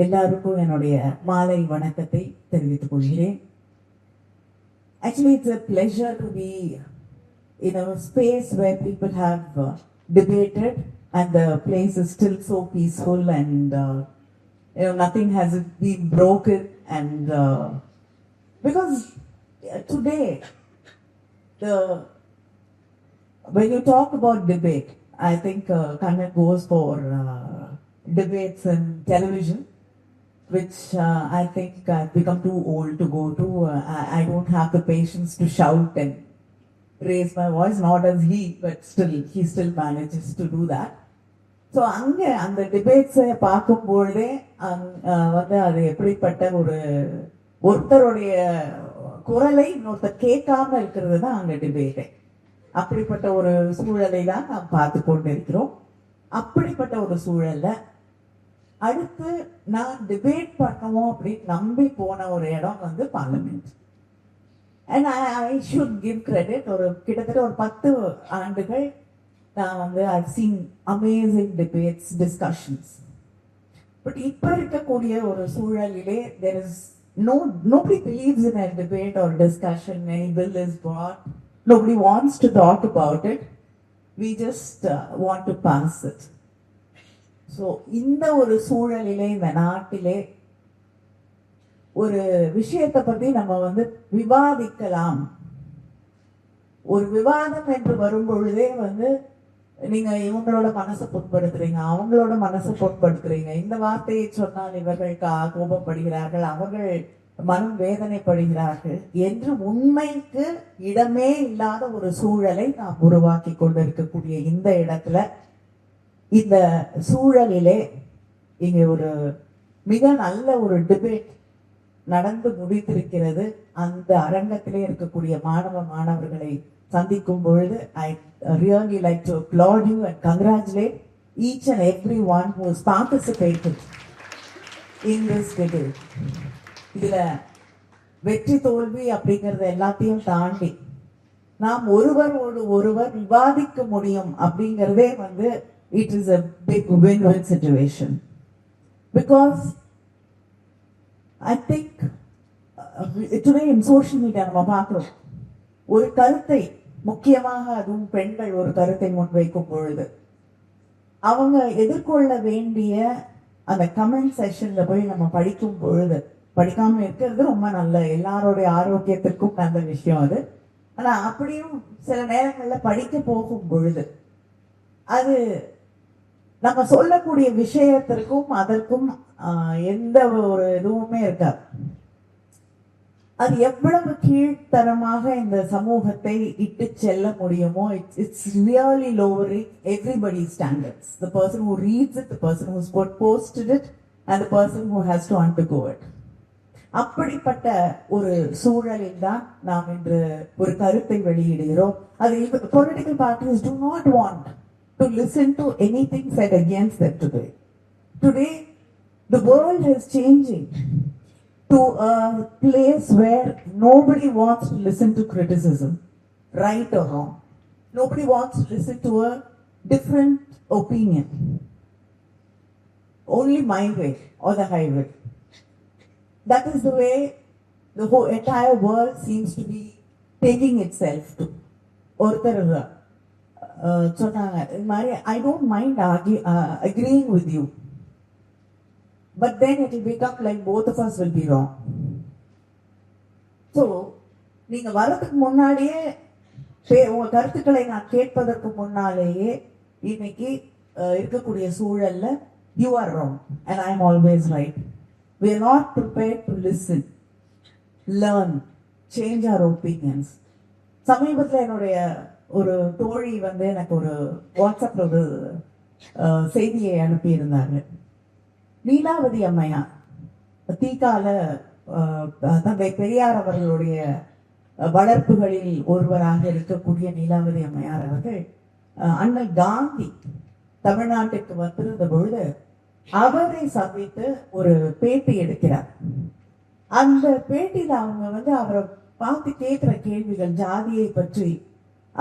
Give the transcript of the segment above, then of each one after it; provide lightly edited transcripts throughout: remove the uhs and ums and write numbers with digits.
எல்லாருக்கும் என்னுடைய மாலை வணக்கத்தை தெரிவித்துக் கொள்கிறேன். Actually, it's a pleasure to be in a space where people have debated and the place is still so peaceful and nothing has been broken and because today when you talk about debate, I think Kannan goes for debates in television, which I think I've become too old to go to. I don't have the patience to shout and raise my voice, not as he, but still, he still manages to do that. So அங்கே அந்த டிபேட்ஸை பார்க்கும்பொழுதே வந்து அது எப்படிப்பட்ட ஒருத்தருடைய குரலை இன்னொருத்தர் கேட்காம இருக்கிறது தான் அங்கே டிபேட்டே. அப்படிப்பட்ட ஒரு சூழலை தான் நாம் பார்த்து கொண்டு இருக்கிறோம். அப்படிப்பட்ட ஒரு சூழல்ல அடுத்து நான் டிபேட் பண்ணணும் அப்படின்னு நம்பி போன ஒரு இடம் வந்து parliament. And I should give credit. கிட்டத்தட்ட ஒரு 10 ஆண்டுகள் நான் வந்து I've seen amazing debates, discussions. But இப்போ இருக்கக்கூடிய ஒரு சூழலிலே there is nobody believes in a debate or discussion. Any bill is brought, nobody wants to talk about it. We just want to pass it. So இந்த ஒரு சூழலிலே இந்த நாட்டிலே ஒரு விஷயத்தை பற்றி நம்ம வந்து விவாதிக்கலாம். ஒரு விவாதம் என்று வரும் பொழுதே வந்து நீங்க இவங்களோட மனசை புண்படுத்துறீங்க, அவங்களோட மனசை புண்படுத்துறீங்க, இந்த வார்த்தையை சொன்னால் இவர்கள் கோபப்படுகிறார்கள், அவர்கள் மனம் வேதனைப்படுகிறார்கள் என்று உண்மைக்கு இடமே இல்லாத ஒரு சூழலை நாம் உருவாக்கி கொண்டிருக்கக்கூடிய இந்த இடத்துல, இந்த சூழலிலே இங்கே ஒரு மிக நல்ல ஒரு டிபேட் நடந்து முடித்திருக்கிறது. அந்த அரங்கத்திலே இருக்கக்கூடிய மாணவர்களை சந்திக்கும் பொழுது I really like to applaud you and congratulate each and every one who has participated in this debate. இதுல வெற்றி தோல்வி அப்படிங்கறத எல்லாத்தையும் தாண்டி நாம் ஒருவரோடு ஒருவர் விவாதிக்க முடியும் அப்படிங்கறதே வந்து it is a big win-win situation. Because I think today in social media நம்ம பார்க்கிறோம், ஒரு கருத்தை முக்கியமாக அதுவும் பெண்கள் ஒரு கருத்தை முன்வைக்கும் பொழுது அவங்க எதிர்கொள்ள வேண்டிய அந்த கமெண்ட் செஷன்ல போய் நம்ம படிக்கும் பொழுது, படிக்காம இருக்கிறது ரொம்ப நல்ல, எல்லாருடைய ஆரோக்கியத்திற்கும் நல்ல விஷயம் அது. ஆனா அப்படியும் சில நேரங்கள்ல படிக்க போகும் பொழுது அது நம்ம சொல்லக்கூடிய விஷயத்திற்கும் அதற்கும் எந்த ஒரு இதுவுமே இருக்காது. அது எவ்வளவு கீழ்த்தரமாக இந்த சமூகத்தை இட்டு செல்ல முடியுமோ, it's really lowering everybody's standards. The person who reads it, the person who's posted it, and the person who has to undergo it. அப்படிப்பட்ட ஒரு சூழலில் தான் நாம் இன்று ஒரு கருத்தை வெளியிடுகிறோம். அது political parties do not want to listen to anything said against them today. Today, the world is changing to a place where nobody wants to listen to criticism, right or wrong. Nobody wants to listen to a different opinion. Only my way or the highway. That is the way the whole entire world seems to be taking itself to. ஒருத்தர் சொன்னாங்க இது மாதிரி, I don't mind agreeing with you, but then it will become like both of us will be wrong. So நீங்க வரதுக்கு முன்னாடியே உங்க கருத்துக்களை நான் கேட்பதற்கு முன்னாலேயே இன்னைக்கு இருக்கக்கூடிய சூழல்ல you are wrong and I am always right. We are not prepared to listen, learn, change our opinions. சமீபத்தில் என்னுடைய ஒரு தோழி வந்து எனக்கு ஒரு வாட்ஸ்அப்ல ஒரு செய்தியை அனுப்பியிருந்தாங்க. நீலாவதி அம்மையார், தீகால தந்தை பெரியார் அவர்களுடைய வளர்ப்புகளில் ஒருவராக இருக்கக்கூடிய நீலாவதி அம்மையார் அவர்கள் அண்ணல் காந்தி தமிழ்நாட்டுக்கு வந்திருந்த பொழுது அவரை சந்தித்து ஒரு பேட்டி எடுக்கிறார். அந்த பேட்டியில அவங்க வந்து அவரை பார்த்து கேட்கிற கேள்விகள், ஜாதியை பற்றி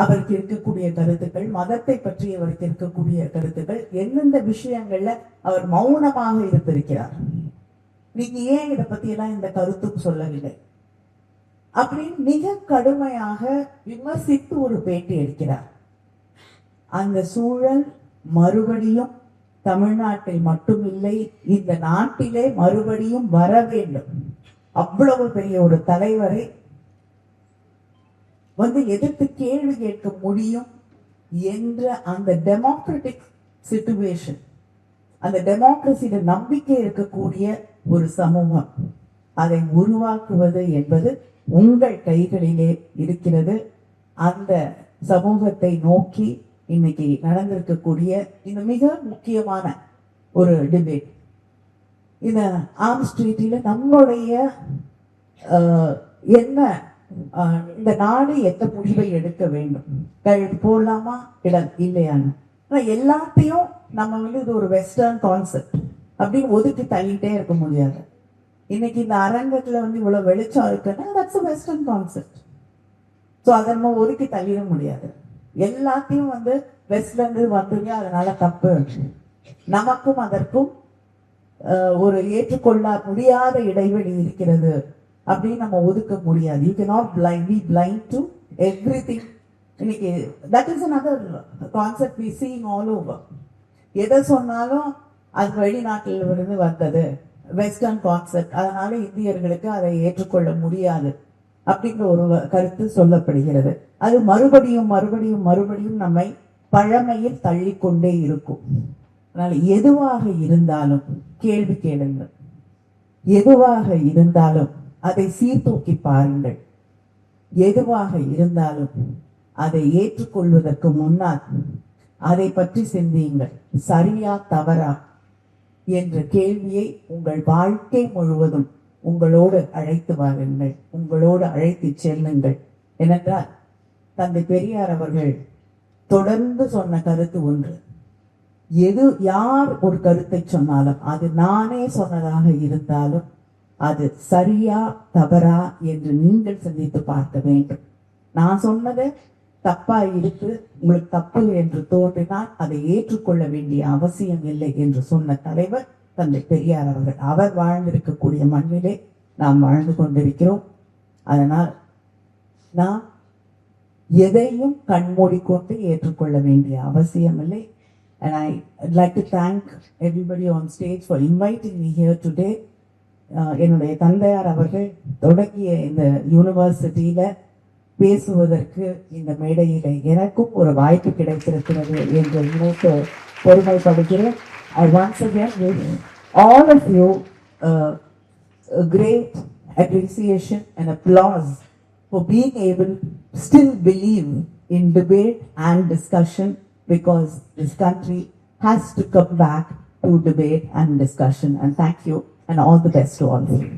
அவருக்கு இருக்கக்கூடிய கருத்துக்கள், மதத்தை பற்றி அவருக்கு இருக்கக்கூடிய கருத்துக்கள், எந்தெந்த விஷயங்கள்ல அவர் மௌனமாக இருந்திருக்கிறார், நீங்க ஏன் இதை பத்தி எல்லாம் இந்த கருத்தும் சொல்லவில்லை அப்படின்னு மிக கடுமையாக விமர்சித்து ஒரு பேட்டி எடுக்கிறார். அந்த சூழல் மறுபடியும் தமிழ்நாட்டில் மட்டுமில்லை, இந்த நாட்டிலே மறுபடியும் வர வேண்டும். அவ்வளவு பெரிய ஒரு தலைவரை எதிர்த்து கேள்வி கேட்க முடியும் என்ற அந்த டெமோக்ராட்டிக் சிச்சுவேஷன், அந்த டெமோக்ரஸியில நம்பிக்கை இருக்கக்கூடிய ஒரு சமூகம், அதை உருவாக்குவது என்பது உங்கள் கைகளிலே இருக்கிறது. அந்த சமூகத்தை நோக்கி இன்னைக்கு நடந்திருக்கக்கூடிய இந்த மிக முக்கியமான ஒரு டிபேட், இந்த ஆர்ம் ஸ்ட்ரீட்டில நம்மளுடைய என்ன இந்த நாடு எந்த முடிவை எடுக்க வேண்டும், கையெழுத்து போடலாமா இல்லையான்னு. எல்லாத்தையும் நம்ம இது ஒரு வெஸ்டர்ன் கான்செப்ட் அப்படின்னு ஒதுக்கி தள்ளிட்டே இருக்க முடியாது. இன்னைக்கு இந்த அரங்கத்துல இவ்வளவு வெளிச்சம் இருக்குன்னா that's a western concept. So அதை நம்ம ஒதுக்கி தள்ளிட முடியாது. எல்லாத்தையும் வெஸ்ட்ல வந்தது, அதனால தப்பு, நமக்கும் அதற்கும் ஒரு ஏற்றுக்கொள்ள முடியாத இடைவெளி இருக்கிறது அப்படின்னு நம்ம ஒதுக்க முடியாது. You cannot be blind to everything. இன்னைக்கு that is another concept we see all over. எதை சொன்னாலும் அது வெளிநாட்டில் வந்தது, வெஸ்டர்ன் கான்செப்ட், அதனால இந்தியர்களுக்கு அதை ஏற்றுக்கொள்ள முடியாது அப்படிங்கிற ஒரு கருத்து சொல்லப்படுகிறது. அது மறுபடியும் மறுபடியும் மறுபடியும் நம்மை பழமையில் தள்ளிக்கொண்டே இருக்கும். அதனால எதுவாக இருந்தாலும் கேள்வி கேளுங்கள், எதுவாக இருந்தாலும் அதை சீர்தூக்கி பாருங்கள், எதுவாக இருந்தாலும் அதை ஏற்றுக்கொள்வதற்கு முன்னால் அதை பற்றி சிந்தியுங்கள். சரியா தவறா என்ற கேள்வியை உங்கள் வாழ்க்கை முழுவதும் உங்களோடு அழைத்து வாருங்கள், உங்களோடு அழைத்து செல்லுங்கள். ஏனென்றால் தந்தை பெரியார் அவர்கள் தொடர்ந்து சொன்ன கருத்து ஒன்று, யார் ஒரு கருத்தை சொன்னாலும் அது நானே சொன்னதாக இருந்தாலும் அது சரியா தவறா என்று நீங்கள் சிந்தித்து பார்க்க வேண்டும். நான் சொன்னது தப்பா இருக்கு, உங்களுக்கு தப்பு என்று தோன்றினால் அதை ஏற்றுக்கொள்ள வேண்டிய அவசியம் இல்லை என்று சொன்ன தலைவர் தந்தை பெரியார் அவர்கள். அவர் வாழ்ந்திருக்கக்கூடிய மண்ணிலே நாம் வாழ்ந்து கொண்டிருக்கிறோம். அதனால் நாம் எதையும் கண்மூடிக்கொண்டு ஏற்றுக்கொள்ள வேண்டிய அவசியம் இல்லை. And I'd like to thank everybody on stage for inviting me here today. என்னுடைய தந்தையார் அவர்கள் தொடங்கிய இந்த யூனிவர்சிட்டியில பேசுவதற்கு இந்த மேடையில எனக்கும் ஒரு வாய்ப்பு கிடைத்திருக்கிறது என்று நினைத்து பெருமைப்படுகிறேன். I once again wish all of you a great appreciation and applause for being able to still believe in debate and discussion, because this country has to come back to debate and discussion. And thank you and all the best to all of you.